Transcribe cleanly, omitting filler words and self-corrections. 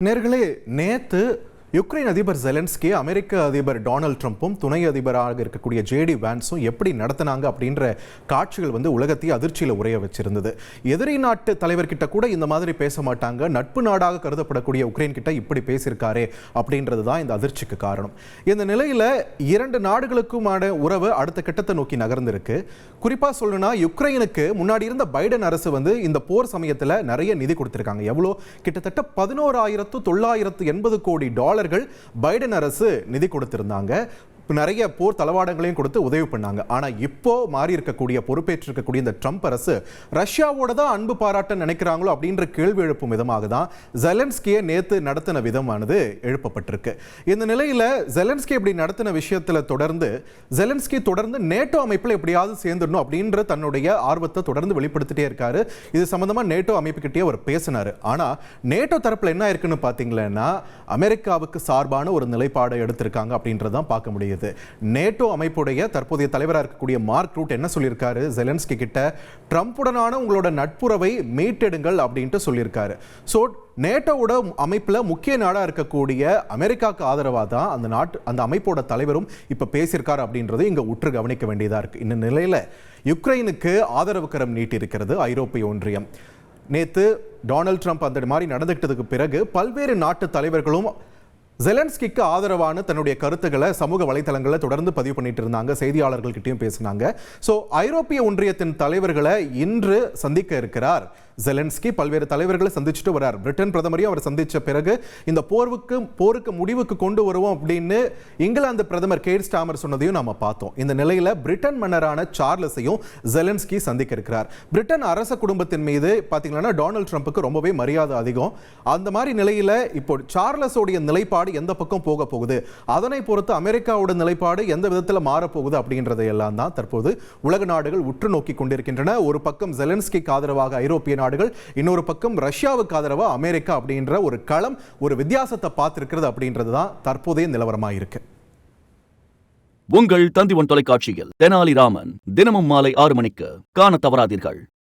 நேர்களே, நேத்து யுக்ரைன் அதிபர் ஜெலன்ஸ்கி அமெரிக்க அதிபர் டொனால்ட் ட்ரம்ப்பும் துணை அதிபராக இருக்கக்கூடிய ஜேடி வான்ஸும் எப்படி நடத்தினாங்க அப்படின்ற காட்சிகள் உலகத்தையே அதிர்ச்சியில் உரைய வச்சிருந்தது. எதிரி நாட்டு தலைவர்கிட்ட கூட இந்த மாதிரி பேச மாட்டாங்க, நட்பு நாடாக கருதப்படக்கூடிய உக்ரைன் கிட்ட இப்படி பேசியிருக்காரே அப்படின்றது தான் இந்த அதிர்ச்சிக்கு காரணம். இந்த நிலையில இரண்டு நாடுகளுக்குமான உறவு அடுத்த கட்டத்தை நோக்கி நகர்ந்திருக்கு. குறிப்பா சொல்லணும்னா, யுக்ரைனுக்கு முன்னாடி இருந்த பைடன் அரசு இந்த போர் சமயத்தில் நிறைய நிதி கொடுத்திருக்காங்க. எவ்வளோ? கிட்டத்தட்ட 11,980 கோடி டாலர்கள் பைடன் அரசு நிதி கொடுத்திருந்தாங்க. நிறைய போர் தளவாடங்களையும் கொடுத்து உதவி பண்ணாங்க. ஆனா இப்போ மாறி இருக்கக்கூடிய பொறுப்பேற்றிருக்கக்கூடிய இந்த ட்ரம்ப் அரசு ரஷ்யாவோட தான் அன்பு பாராட்ட நினைக்கிறாங்களோ அப்படின்ற கேள்வி எழுப்பும் விதமாக தான் ஜெலன்ஸ்கியை நேத்து நடத்தின விதமானது எழுப்பப்பட்டிருக்கு. இந்த நிலையில ஜெலன்ஸ்கி இப்படி நடத்தின விஷயத்துல ஜெலன்ஸ்கி தொடர்ந்து நேட்டோ அமைப்பில் எப்படியாவது சேர்ந்துடணும் அப்படின்ற தன்னுடைய ஆர்வத்தை தொடர்ந்து வெளிப்படுத்திட்டே இருக்காரு. இது சம்பந்தமா நேட்டோ அமைப்பு கிட்டே அவர் பேசினாரு. ஆனா நேட்டோ தரப்புல என்ன இருக்குன்னு பாத்தீங்கன்னா, அமெரிக்காவுக்கு சார்பான ஒரு நிலைப்பாடை எடுத்திருக்காங்க அப்படின்றதான் பார்க்க முடியும். நேட்டோ அமைப்புடைய தற்போதைய தலைவராக இருக்கக்கூடிய மார்க் ரூட் என்ன சொல்லியிருக்காரு ஜெலன்ஸ்கி கிட்ட? ட்ரம்புடனான உங்களோட நட்புறவை மீட்டெடுங்கள் அப்படின்ட்டு சொல்லியிருக்காரு. ஸோ நேட்டோவோட அமைப்பில் முக்கிய நாடாக இருக்கக்கூடிய அமெரிக்காவுக்கு ஆதரவாக தான் அந்த அமைப்போட தலைவரும் இப்போ பேசியிருக்காரு அப்படின்றது இங்கே உற்று கவனிக்க வேண்டியதாக இருக்கு. இந்த நிலையில் யுக்ரைனுக்கு ஆதரவு கரம் நீட்டியிருக்கிறது ஐரோப்பிய ஒன்றியம். நேற்று டொனால்ட் ட்ரம்ப் அந்த மாதிரி நடந்துக்கிட்டதுக்கு பிறகு பல்வேறு நாட்டு தலைவர்களும் ஜெலன்ஸ்கிக்கு ஆதரவான தன்னுடைய கருத்துக்களை சமூக வலைதளங்களில் தொடர்ந்து பதிவு பண்ணிட்டு இருந்தாங்க. செய்தியாளர்கள்கிட்டையும் பேசினாங்க. ஸோ ஐரோப்பிய ஒன்றியத்தின் தலைவர்களை இன்று சந்திக்க இருக்கிறார் ஜெலன்ஸ்கி. பல்வேறு தலைவர்களை சந்திச்சுட்டு வரார். பிரிட்டன் பிரதமரையும் அவர் சந்திச்ச பிறகு இந்த போருக்கு முடிவுக்கு கொண்டு வருவோம் அப்படின்னு இங்கிலாந்து பிரதமர் கேர் ஸ்டாமர் சொன்னதையும் நாம பார்த்தோம். இந்த நிலையில பிரிட்டன் மன்னரான சார்லஸையும் ஜெலன்ஸ்கி சந்திக்க இருக்கிறார். பிரிட்டன் அரச குடும்பத்தின் மீது பாத்தீங்கன்னா டொனால்ட் ட்ரம்புக்கு ரொம்பவே மரியாதை அதிகம். அந்த மாதிரி நிலையில இப்போ சார்லஸோடைய நிலைப்பாடு எந்த பக்கம் போக போகுது, அதனை பொறுத்து அமெரிக்காவோட நிலைப்பாடு எந்த விதத்தில் மாறப்போகுது அப்படின்றதை எல்லாம் தான் தற்போது உலக நாடுகள் உற்று நோக்கி கொண்டிருக்கின்றன. ஒரு பக்கம் ஜெலன்ஸ்கிக்கு ஆதரவாக ஐரோப்பிய நாடுகள், இன்னொரு பக்கம் ரஷ்யாவுக்கு ஆதரவா அமெரிக்கா அப்படின்ற ஒரு களம், ஒரு வித்தியாசத்தை பார்த்திருக்கிறது அப்படின்றது தான் தற்போதைய நிலவரமாக இருக்கு. உங்கள் தந்திவன் தொலைக்காட்சியில் தெனாலிராமன் தினமும் மாலை 6 மணிக்கு காண தவறாதீர்கள்.